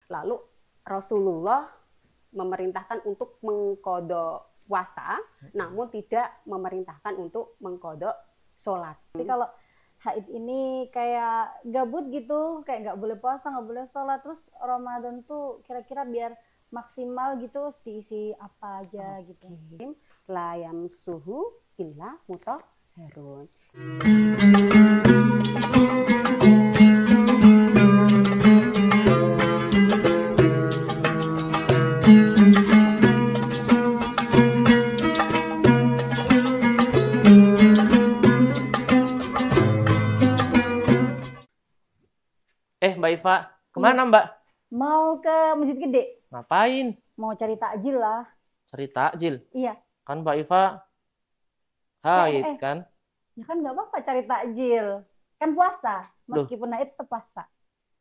Lalu Rasulullah memerintahkan untuk mengqadha puasa, namun tidak memerintahkan untuk mengqadha sholat. Tapi kalau haid ini kayak gabut gitu, kayak nggak boleh puasa, nggak boleh sholat, terus Ramadan tuh kira-kira biar maksimal gitu diisi apa aja gitu. La yamsuhu illa mutahharun. Mbak Iva, kemana Mbak? Mau ke Masjid Gede, Ngapain? mau cari takjil lah. Cari takjil. Iya, Kan Mbak Iva haid kan? ya kan nggak apa-apa cari takjil. Kan puasa, meskipun haid tetap puasa.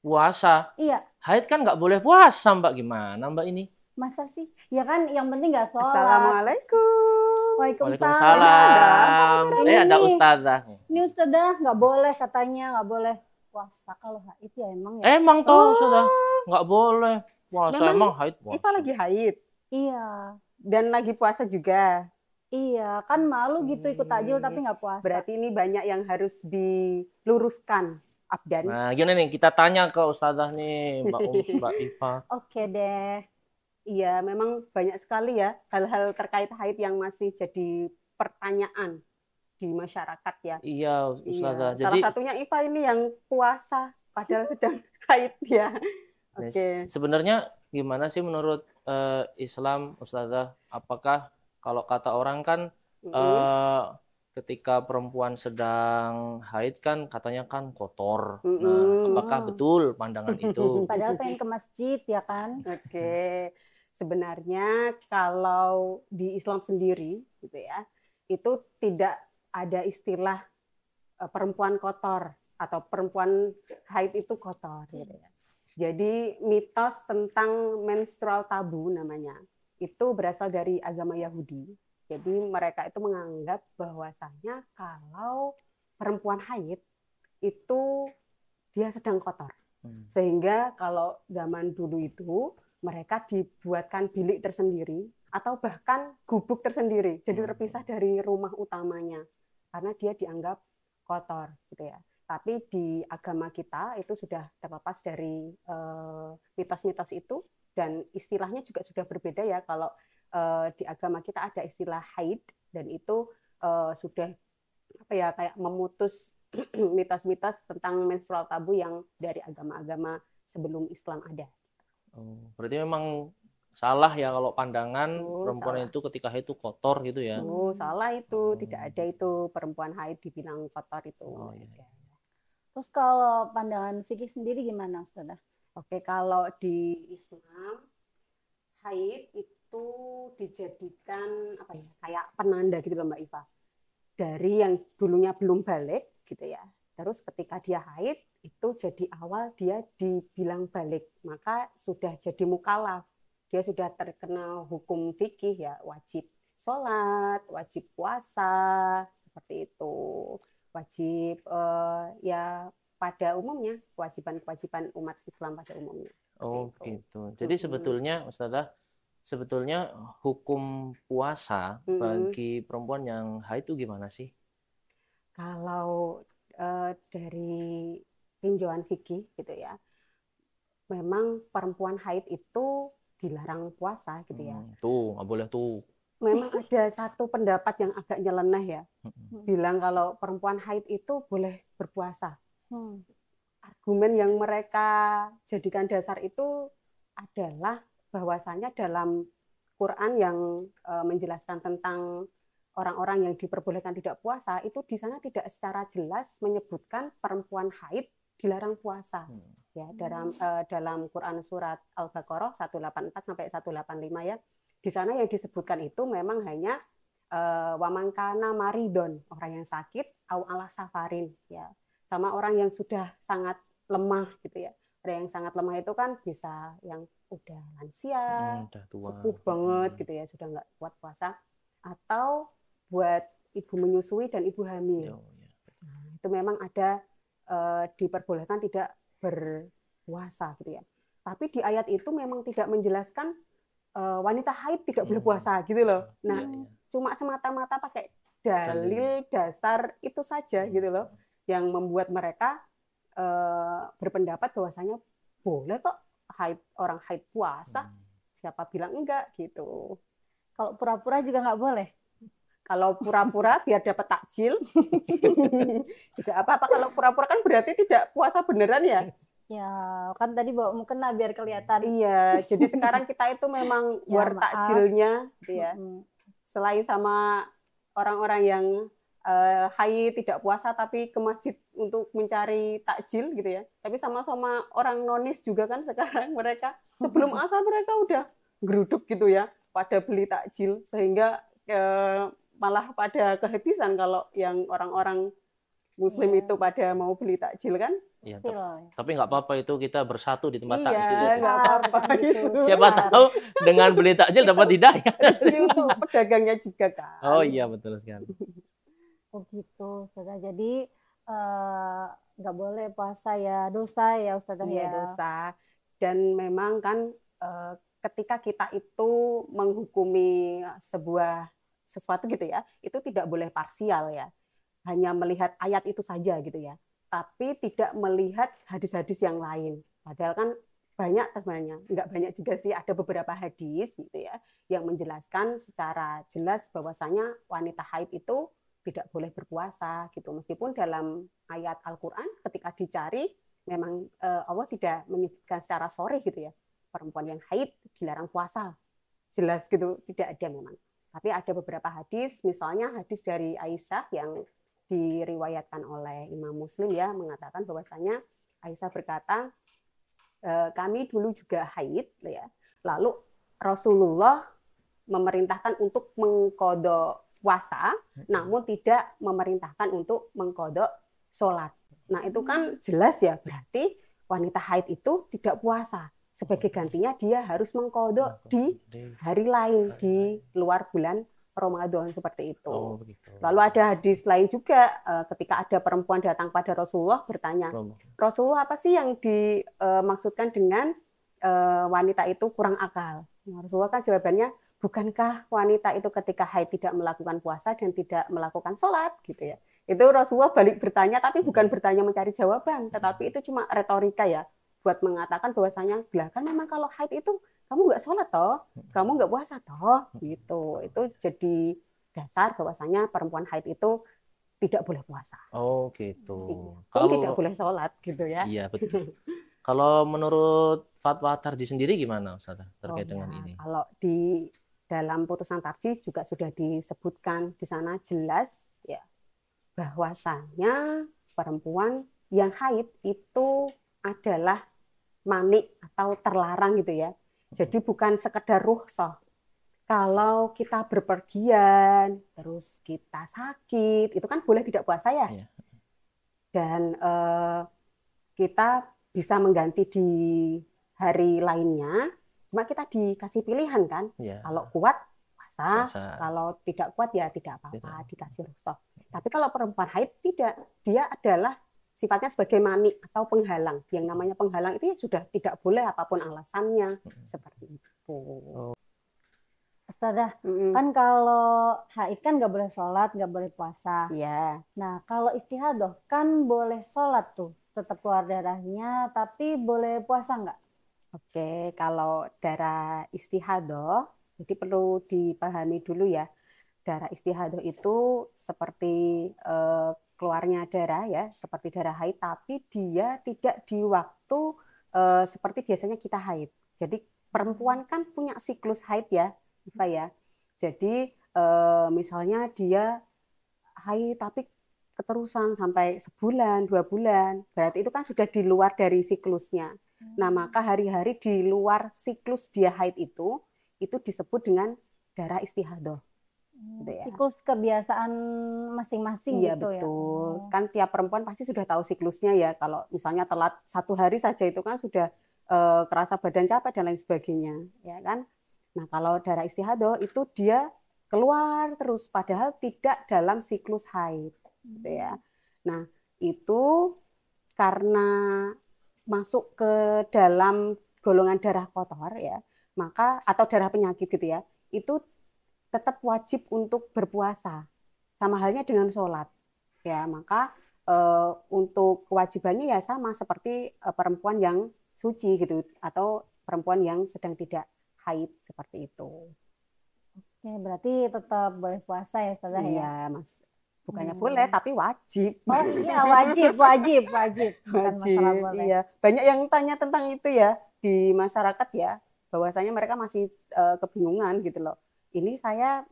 Puasa. Iya, Haid kan nggak boleh puasa Mbak. Gimana Mbak ini? masa sih? Ya kan yang penting nggak sholat. Assalamualaikum. Waalaikumsalam. Ada ustazah. Ini ustazah nggak boleh katanya, nggak boleh puasa kalau haid ya emang ya. Emang toh sudah nggak boleh puasa. Emang haid puasa. Iva lagi haid Iya, dan lagi puasa juga. iya kan malu gitu ikut takjil tapi nggak puasa. Berarti ini banyak yang harus diluruskan, Abdan. Nah, gini nih kita tanya ke ustazah nih, Mbak Iva. Oke deh. Iya, memang banyak sekali ya hal-hal terkait haid yang masih jadi pertanyaan di masyarakat ya. Iya, ustazah. Iya. Salah satunya Iva ini yang puasa padahal sedang haid ya. Oke. Sebenarnya gimana sih menurut Islam, ustazah? Apakah kalau kata orang kan ketika perempuan sedang haid kan katanya kan kotor. Nah, apakah betul pandangan itu? Padahal pengen ke masjid ya kan? Oke. Sebenarnya kalau di Islam sendiri gitu ya, itu tidak ada istilah perempuan kotor atau perempuan haid itu kotor gitu ya. Jadi mitos tentang menstrual tabu namanya itu berasal dari agama Yahudi. Jadi mereka itu menganggap bahwasanya kalau perempuan haid itu dia sedang kotor. Sehingga kalau zaman dulu itu mereka dibuatkan bilik tersendiri atau bahkan gubuk tersendiri. Jadi terpisah dari rumah utamanya karena dia dianggap kotor gitu ya. Tapi di agama kita itu sudah terlepas dari mitos-mitos itu dan istilahnya juga sudah berbeda ya. Kalau di agama kita ada istilah haid dan itu sudah apa ya kayak memutus mitos-mitos tentang menstrual tabu yang dari agama-agama sebelum Islam ada. Berarti memang salah ya kalau pandangan perempuan itu ketika haid itu kotor gitu ya? Salah itu, tidak ada itu perempuan haid dibilang kotor itu. Iya. Terus kalau pandangan fikih sendiri gimana, Ustazah? Oke, kalau di Islam haid itu dijadikan apa ya kayak penanda gitu loh Mbak Iva. Dari yang dulunya belum balik gitu ya. Terus ketika dia haid itu jadi awal dia dibilang balik, maka sudah jadi mukallaf. Dia sudah terkena hukum fikih ya, wajib sholat, wajib puasa, seperti itu. Wajib ya pada umumnya, kewajiban-kewajiban umat Islam pada umumnya. Oh gitu. Jadi sebetulnya Ustazah, sebetulnya hukum puasa bagi perempuan yang haid itu gimana sih? Kalau dari tinjauan fikih gitu ya, memang perempuan haid itu dilarang puasa gitu ya. Tuh nggak boleh tuh. Memang ada satu pendapat yang agak nyeleneh ya, bilang kalau perempuan haid itu boleh berpuasa. Argumen yang mereka jadikan dasar itu adalah bahwasanya dalam Quran yang menjelaskan tentang orang-orang yang diperbolehkan tidak puasa, itu di sana tidak secara jelas menyebutkan perempuan haid dilarang puasa. Ya, dalam Quran surat Al-Baqarah 184 sampai 185 ya. Di sana yang disebutkan itu memang hanya wamangkana maridon, orang yang sakit, au ala safarin ya. Sama orang yang sudah sangat lemah gitu ya. Orang yang sangat lemah itu kan bisa yang udah lansia, udah tua, sepuh banget gitu ya, sudah nggak kuat puasa, atau buat ibu menyusui dan ibu hamil. Nah, itu memang ada diperbolehkan tidak berpuasa gitu ya. Tapi di ayat itu memang tidak menjelaskan wanita haid tidak boleh puasa gitu loh. Nah, cuma semata-mata pakai dalil dasar itu saja gitu loh yang membuat mereka berpendapat bahwasanya boleh kok orang haid puasa. Siapa bilang enggak gitu. Kalau pura-pura juga nggak boleh. Kalau pura-pura biar dapat takjil, tidak apa-apa. Kalau pura-pura kan berarti tidak puasa beneran ya. Ya, kan tadi bawa mukena biar kelihatan. Iya, jadi sekarang kita itu memang war takjilnya, gitu ya. Selain sama orang-orang yang haid tidak puasa tapi ke masjid untuk mencari takjil gitu ya. Tapi sama-sama orang nonis juga kan sekarang mereka sebelum asar mereka udah geruduk gitu ya, pada beli takjil sehingga malah pada kehabisan kalau yang orang-orang Muslim itu pada mau beli takjil kan? Ya, tapi nggak apa-apa itu kita bersatu di tempat takjil. Iya, nggak apa-apa itu. Siapa tahu dengan beli takjil dapat hidayah. Ini untuk pedagangnya juga kan. Oh iya betul sekali. Oh gitu, Ustazah. Jadi nggak boleh puasa ya, dosa ya Ustazah ya. Iya dosa. Dan memang kan ketika kita itu menghukumi sesuatu gitu ya, itu tidak boleh parsial ya. Hanya melihat ayat itu saja gitu ya, tapi tidak melihat hadis-hadis yang lain. Padahal kan banyak sebenarnya, nggak banyak juga sih, ada beberapa hadis gitu ya yang menjelaskan secara jelas bahwasanya wanita haid itu tidak boleh berpuasa gitu. Meskipun dalam ayat Al-Qur'an ketika dicari memang Allah tidak menyebutkan secara sharih gitu ya, perempuan yang haid dilarang puasa. Jelas gitu, tidak ada memang. Tapi ada beberapa hadis, misalnya hadis dari Aisyah yang diriwayatkan oleh Imam Muslim ya, mengatakan bahwasanya Aisyah berkata, kami dulu juga haid ya. Lalu Rasulullah memerintahkan untuk mengqadha puasa, namun tidak memerintahkan untuk mengqadha sholat. Nah, itu kan jelas ya, berarti wanita haid itu tidak puasa. Sebagai gantinya dia harus mengqadha di hari lain di luar bulan Ramadan seperti itu. Oh, begitu. Lalu ada hadis lain juga ketika ada perempuan datang pada Rasulullah bertanya, Rasulullah apa sih yang dimaksudkan dengan wanita itu kurang akal? Nah, Rasulullah kan jawabannya, bukankah wanita itu ketika haid tidak melakukan puasa dan tidak melakukan sholat gitu ya? Itu Rasulullah balik bertanya, tapi bukan bertanya mencari jawaban, tetapi itu cuma retorika ya, buat mengatakan bahwasanya, lah kan memang kalau haid itu kamu nggak sholat toh, kamu nggak puasa toh, gitu. Itu jadi dasar bahwasanya perempuan haid itu tidak boleh puasa. Oh gitu. Kalau tidak boleh sholat gitu ya. Iya betul. Kalau menurut fatwa Tarji sendiri gimana Ustazah terkait dengan ini? Kalau di dalam putusan Tarji juga sudah disebutkan di sana jelas ya bahwasanya perempuan yang haid itu adalah manik atau terlarang gitu ya. Jadi bukan sekedar rukhsah. Kalau kita berpergian, terus kita sakit, itu kan boleh tidak puasa ya. Iya. Dan kita bisa mengganti di hari lainnya, cuma kita dikasih pilihan kan. Iya. Kalau kuat puasa, kalau tidak kuat ya tidak apa-apa, dikasih rukhsah. Tapi kalau perempuan haid tidak, dia adalah sifatnya sebagai mani atau penghalang. Yang namanya penghalang itu ya sudah tidak boleh apapun alasannya. Seperti itu. Ustazah, kan kalau haid kan nggak boleh sholat, nggak boleh puasa. Iya. Nah, kalau istihadah kan boleh sholat tuh, tetap keluar darahnya, tapi boleh puasa nggak? Oke, kalau darah istihadah, jadi perlu dipahami dulu ya. Darah istihadah itu seperti keluarnya darah ya, seperti darah haid, tapi dia tidak di waktu seperti biasanya kita haid. Jadi perempuan kan punya siklus haid ya, Iva ya. Jadi misalnya dia haid tapi keterusan sampai sebulan, 2 bulan, berarti itu kan sudah di luar dari siklusnya. Nah, maka hari-hari di luar siklus dia haid itu disebut dengan darah istihadah. Gitu ya. Siklus kebiasaan masing-masing iya, gitu betul. ya. Kan tiap perempuan pasti sudah tahu siklusnya ya. Kalau misalnya telat 1 hari saja itu kan sudah kerasa badan capek dan lain sebagainya, ya kan. Nah, kalau darah istihadah itu dia keluar terus padahal tidak dalam siklus haid, gitu ya. Nah, itu karena masuk ke dalam golongan darah kotor ya, maka atau darah penyakit gitu ya, itu tetap wajib untuk berpuasa. Sama halnya dengan sholat. Ya, maka untuk kewajibannya ya sama seperti perempuan yang suci gitu atau perempuan yang sedang tidak haid seperti itu. Oke, berarti tetap boleh puasa ya Ustazah ya? Iya, Mas. Bukannya boleh, tapi wajib. Oh iya, wajib. Bukan masalah Wajib, boleh. iya. Banyak yang tanya tentang itu ya di masyarakat ya, bahwasanya mereka masih kebingungan gitu loh. Ini saya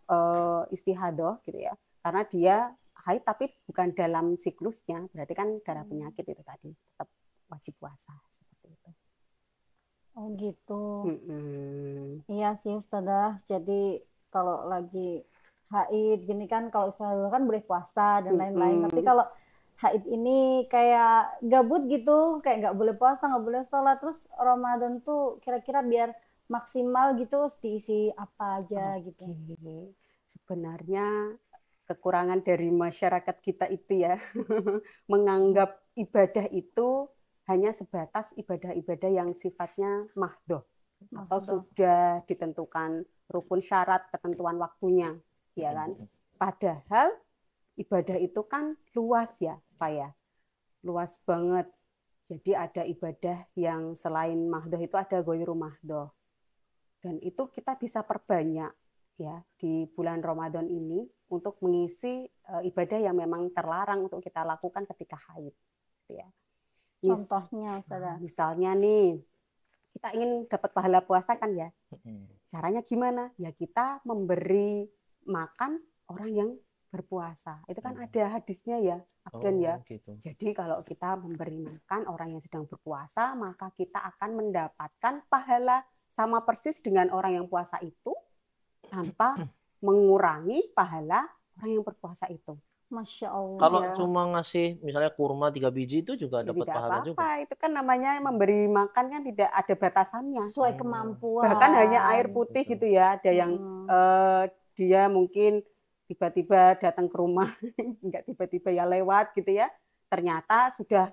istihadoh gitu ya, karena dia haid tapi bukan dalam siklusnya, berarti kan darah penyakit itu tadi, tetap wajib puasa seperti itu. Oh gitu. Mm-mm. Iya sih Ustazah. Jadi kalau lagi haid gini kan, kalau istihadah kan boleh puasa dan lain-lain. Tapi kalau haid ini kayak gabut gitu, kayak nggak boleh puasa, nggak boleh sholat. Terus Ramadan tuh kira-kira biar maksimal gitu diisi apa aja gitu. Sebenarnya kekurangan dari masyarakat kita itu ya, menganggap ibadah itu hanya sebatas ibadah-ibadah yang sifatnya mahdoh atau sudah ditentukan rukun syarat ketentuan waktunya, ya kan? Padahal ibadah itu kan luas ya, Pak ya, luas banget. Jadi ada ibadah yang selain mahdoh itu ada goiru mahdoh, dan itu kita bisa perbanyak ya di bulan Ramadan ini untuk mengisi ibadah yang memang terlarang untuk kita lakukan ketika haid, gitu ya. Contohnya Ustazah. Misalnya nih, kita ingin dapat pahala puasa kan ya. Caranya gimana? Ya kita memberi makan orang yang berpuasa. Itu kan ada hadisnya ya, Abdan ya. Gitu. Jadi kalau kita memberi makan orang yang sedang berpuasa, maka kita akan mendapatkan pahala sama persis dengan orang yang puasa itu tanpa mengurangi pahala orang yang berpuasa itu. Masya Allah. Kalau ya. cuma ngasih misalnya kurma 3 biji itu juga dapat pahala juga. Itu kan namanya memberi makan kan tidak ada batasannya. Sesuai kemampuan. Bahkan hanya air putih gitu ya. Ada yang dia mungkin tiba-tiba datang ke rumah, enggak tiba-tiba ya lewat gitu ya. Ternyata sudah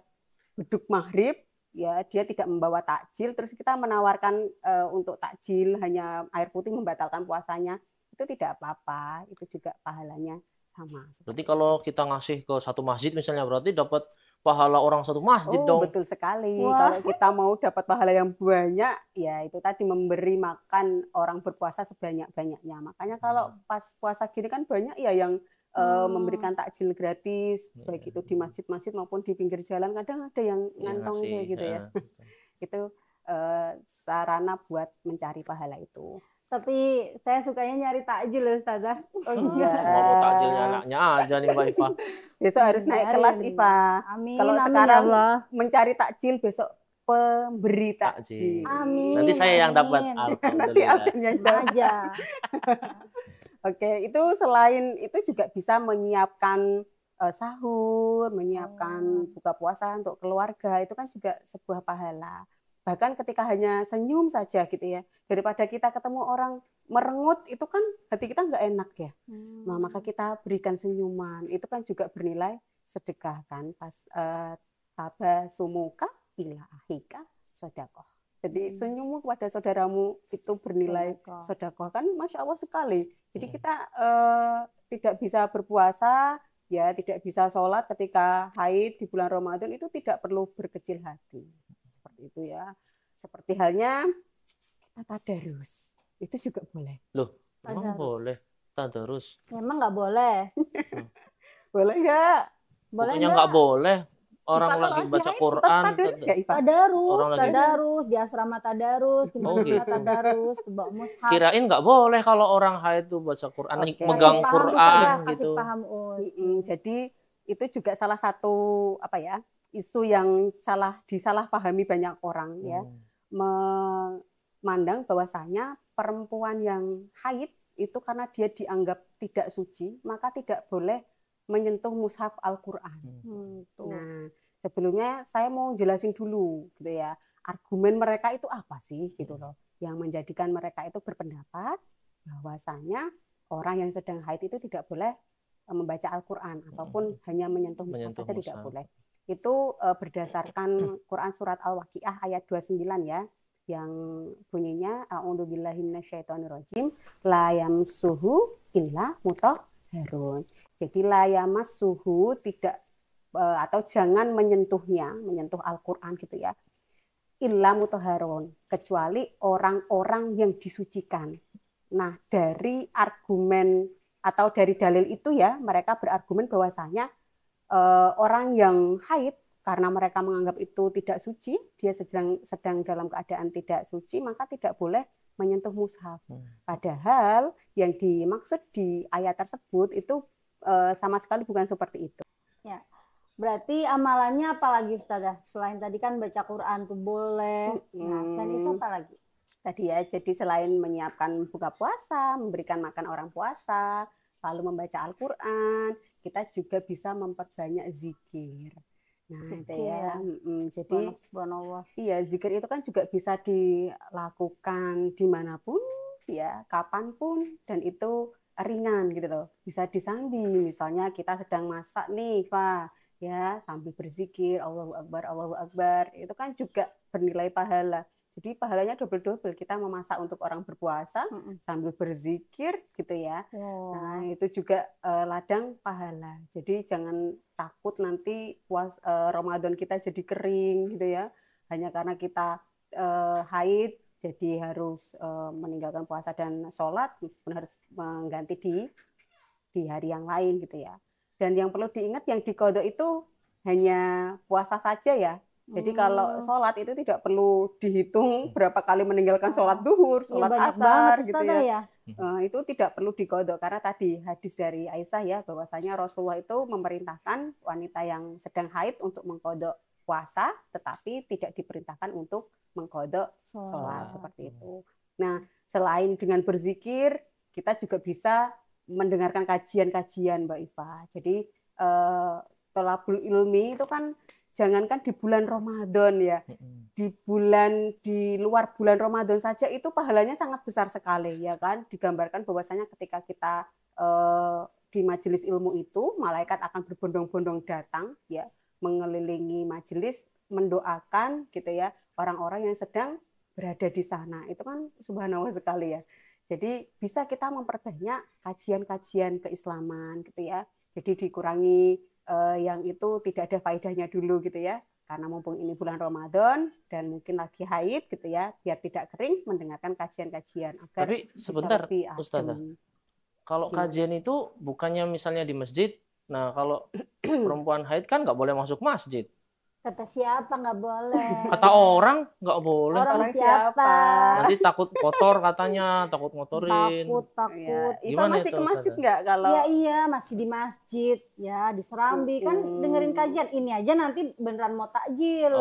beduk maghrib, ya dia tidak membawa takjil, terus kita menawarkan untuk takjil hanya air putih membatalkan puasanya, itu tidak apa-apa, itu juga pahalanya sama. Berarti kalau kita ngasih ke satu masjid misalnya berarti dapat pahala orang satu masjid dong. Betul sekali. Wah. Kalau kita mau dapat pahala yang banyak, ya itu tadi memberi makan orang berpuasa sebanyak-banyaknya. Makanya kalau pas puasa gini kan banyak ya yang memberikan takjil gratis, baik itu di masjid-masjid maupun di pinggir jalan. Kadang ada yang ngantong kayak gitu ya. Itu sarana buat mencari pahala itu. Tapi saya sukanya nyari takjil loh Ustazah. Mau takjilnya anaknya aja nih Mbak Iva. Besok harus naik kelas Iva. Amin. Kalau sekarang mencari takjil, besok pemberi takjil. Amin. Nanti saya yang dapat. Alhamdulillah. Aja. Oke, itu selain itu juga bisa menyiapkan sahur, menyiapkan buka puasa untuk keluarga, itu kan juga sebuah pahala. Bahkan ketika hanya senyum saja gitu ya, daripada kita ketemu orang merengut, itu kan hati kita nggak enak ya. Nah, maka kita berikan senyuman, itu kan juga bernilai sedekah kan. Pas tabasumuka ila ahika sodakoh. Jadi senyummu kepada saudaramu itu bernilai sodakoh kan, masya Allah sekali. Jadi kita tidak bisa berpuasa, ya tidak bisa sholat ketika haid di bulan Ramadan, itu tidak perlu berkecil hati. Itu ya, seperti halnya kita tadarus, itu juga boleh. Loh, emang boleh tadarus? Emang nggak boleh? Boleh nggak? Boleh nggak boleh. Orang lagi baca Quran, tadarus di asrama tadarus, di mana tadarus, di bawah mushaf. Kirain nggak boleh kalau orang haid tuh baca Quran, megang Quran gitu. Jadi itu juga salah satu apa ya? Isu yang disalahpahami banyak orang ya, memandang bahwasanya perempuan yang haid itu karena dia dianggap tidak suci, maka tidak boleh menyentuh mushaf Al-Quran. Nah, sebelumnya saya mau jelasin dulu gitu ya, argumen mereka itu apa sih gitu loh, yang menjadikan mereka itu berpendapat bahwasanya orang yang sedang haid itu tidak boleh membaca Al-Quran ataupun hanya menyentuh mushaf saja tidak boleh. Itu berdasarkan Quran surat Al-Waqiah ayat 29 ya. yang bunyinya a'udzubillahi minasyaitonirrajim la yamsuhu illa mutahharun. Jadi la yamassuhu tidak atau jangan menyentuh Al-Qur'an gitu ya. Illa mutahharun, kecuali orang-orang yang disucikan. Nah, dari argumen atau dari dalil itu ya, mereka berargumen bahwasanya orang yang haid karena mereka menganggap itu tidak suci, dia sedang dalam keadaan tidak suci, maka tidak boleh menyentuh mushaf. Padahal yang dimaksud di ayat tersebut itu sama sekali bukan seperti itu. Ya. Berarti amalannya apa lagi Ustazah? Selain tadi kan baca Quran tuh boleh. Nah, selain itu apa lagi? Tadi ya, jadi selain menyiapkan buka puasa, memberikan makan orang puasa, lalu membaca Al-Quran, kita juga bisa memperbanyak zikir. Nah, itu ya. Jadi, iya, zikir itu kan juga bisa dilakukan dimanapun, ya, kapanpun, dan itu ringan gitu loh. Bisa disambi, misalnya kita sedang masak nih, Pak, ya, sambil berzikir, Allahu Akbar, itu kan juga bernilai pahala. Jadi pahalanya double-double, kita memasak untuk orang berpuasa sambil berzikir gitu ya. Nah, itu juga ladang pahala. Jadi jangan takut nanti Ramadan kita jadi kering gitu ya. Hanya karena kita haid jadi harus meninggalkan puasa dan sholat, meskipun harus mengganti di hari yang lain gitu ya. Dan yang perlu diingat, yang diqadha itu hanya puasa saja ya. Jadi kalau sholat itu tidak perlu dihitung berapa kali meninggalkan sholat duhur, sholat asar gitu ya. Itu tidak perlu diqadha karena tadi hadis dari Aisyah ya, bahwasanya Rasulullah itu memerintahkan wanita yang sedang haid untuk mengqadha puasa, tetapi tidak diperintahkan untuk mengqadha sholat seperti itu. Nah, selain dengan berzikir, kita juga bisa mendengarkan kajian-kajian, Mbak Iva. Jadi thalabul ilmi itu kan jangankan di bulan Ramadan ya, di luar bulan Ramadan saja itu pahalanya sangat besar sekali ya kan. Digambarkan bahwasanya ketika kita di majelis ilmu itu, malaikat akan berbondong-bondong datang ya, mengelilingi majelis, mendoakan gitu ya orang-orang yang sedang berada di sana. Itu kan subhanallah sekali ya. Jadi bisa kita memperbanyak kajian-kajian keislaman gitu ya. Jadi dikurangi yang itu tidak ada faedahnya dulu gitu ya, karena mumpung ini bulan Ramadan dan mungkin lagi haid gitu ya, biar tidak kering, mendengarkan kajian-kajian agar tapi sebentar Ustazah, kalau kajian itu bukannya misalnya di masjid, nah kalau perempuan haid kan nggak boleh masuk masjid. Kata siapa nggak boleh? Kata orang nggak boleh. Orang siapa? Nanti takut kotor katanya, takut ngotorin. Takut. Ya, gimana masih itu, ke masjid nggak kalau? Iya, masih di masjid ya, di Serambi kan dengerin kajian. Ini aja nanti beneran mau takjil.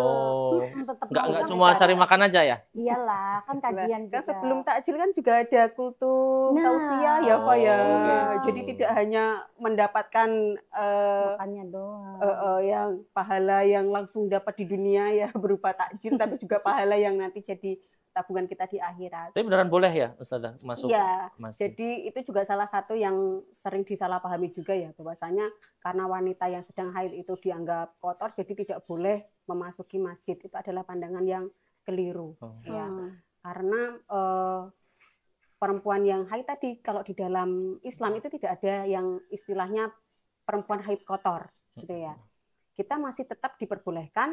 Tetap nggak cuma cari makan aja ya? Iyalah, kan kajian kan juga. sebelum takjil kan juga ada kultum tausiah ya, Pak ya. Jadi tidak hanya mendapatkan makannya doang. Yang pahala yang langsung dapat di dunia ya berupa takjil, tapi juga pahala yang nanti jadi tabungan kita di akhirat. Tapi beneran boleh ya Ustazah masuk masjid? Jadi itu juga salah satu yang sering disalahpahami juga ya, bahwasanya karena wanita yang sedang haid itu dianggap kotor, jadi tidak boleh memasuki masjid. Itu adalah pandangan yang keliru. Ya. Karena perempuan yang haid tadi, kalau di dalam Islam itu tidak ada yang istilahnya perempuan haid kotor gitu ya. Kita masih tetap diperbolehkan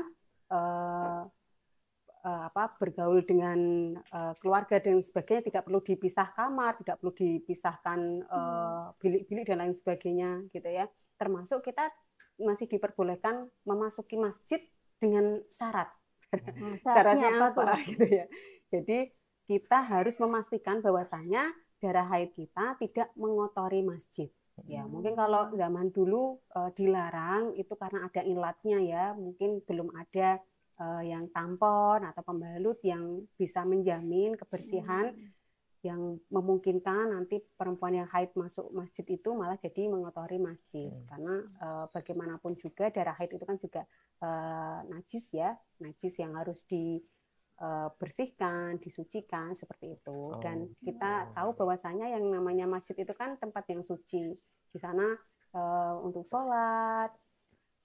bergaul dengan keluarga dan sebagainya, tidak perlu dipisah kamar, tidak perlu dipisahkan bilik-bilik dan lain sebagainya gitu ya. Termasuk kita masih diperbolehkan memasuki masjid dengan syarat. Syaratnya apa gitu ya. Jadi kita harus memastikan bahwasanya darah haid kita tidak mengotori masjid. Ya, mungkin kalau zaman dulu dilarang itu karena ada ilatnya ya, mungkin belum ada yang tampon atau pembalut yang bisa menjamin kebersihan yang memungkinkan nanti perempuan yang haid masuk masjid itu malah jadi mengotori masjid. Karena bagaimanapun juga darah haid itu kan juga najis ya, najis yang harus dibersihkan, disucikan seperti itu. Dan kita tahu bahwasanya yang namanya masjid itu kan tempat yang suci. Di sana untuk sholat,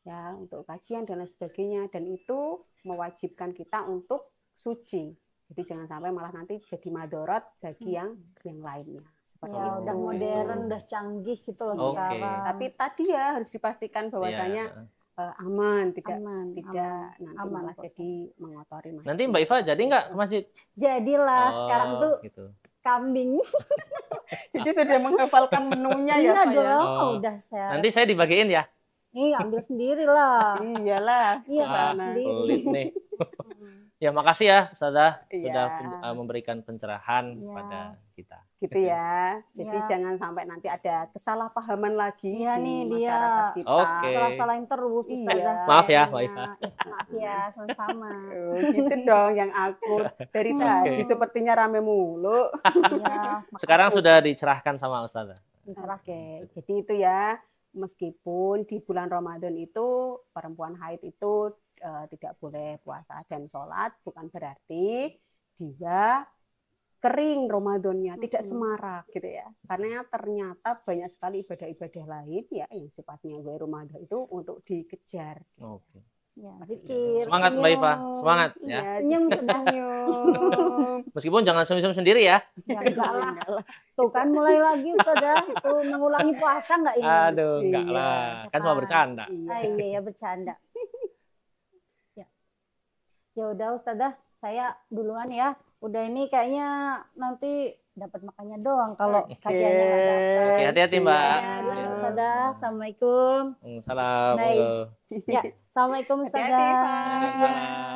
ya, untuk kajian dan lain sebagainya, dan itu mewajibkan kita untuk suci Jadi jangan sampai malah nanti jadi madorot bagi yang lainnya. Seperti Ya, itu. udah modern, udah canggih gitu loh Oke. sekarang. Tapi tadi ya harus dipastikan bahwasanya Iya. aman, tidak aman, nanti aman malah kok. jadi mengotori masjid. Nanti Mbak Iva jadi nggak ke masjid? Jadilah sekarang tuh gitu. kambing. Jadi sudah menghafalkan menunya ya Iya Pak ya. dong, Oh. udah saya. Nanti saya dibagiin ya. Nih ambil sendiri lah. Iyalah. Iya, Wah, sendiri. pelit nih. Ya makasih ya Ustazah sudah Iya. memberikan pencerahan Iya. pada kita. Gitu ya. Jadi Iya. jangan sampai nanti ada kesalahpahaman lagi Iya di nih, dia. masyarakat kita. Oke. Salah-salahin terus. Iya. Ustazah. Maaf ya, Iya. Mbak Iva. Maaf ya, sama-sama. Oh, gitu dong yang aku dari tadi sepertinya rame mulu. Iya. Sekarang sudah dicerahkan sama Ustazah. Oke, jadi itu ya, meskipun di bulan Ramadan itu perempuan haid itu tidak boleh puasa dan sholat, bukan berarti dia kering Ramadannya, tidak semarak gitu ya. Karena ternyata banyak sekali ibadah-ibadah lain ya yang sifatnya ghairu Ramadan itu untuk dikejar. Oke. Ya, zikir, Semangat Mbak Iva, senyum. semangat ya. Iya, Senyum sudah. senyum. Meskipun jangan senyum-senyum sendiri ya. Ya enggak lah. Tuh kan mulai lagi Ustazah, itu mengulangi puasa enggak ini? Aduh, enggak Iya. lah. Kan cuma bercanda. Ah, iya ya bercanda. Ya. Ya udah Ustazah, saya duluan ya. Udah ini kayaknya nanti dapat makannya doang kalau kajiannya nggak dapat. Oke, hati-hati Mbak. Ya, udah, Ustazah. Assalamualaikum. Salam. Baik. Ya, assalamualaikum Hati-hati, Ustazah. Pak. Ya.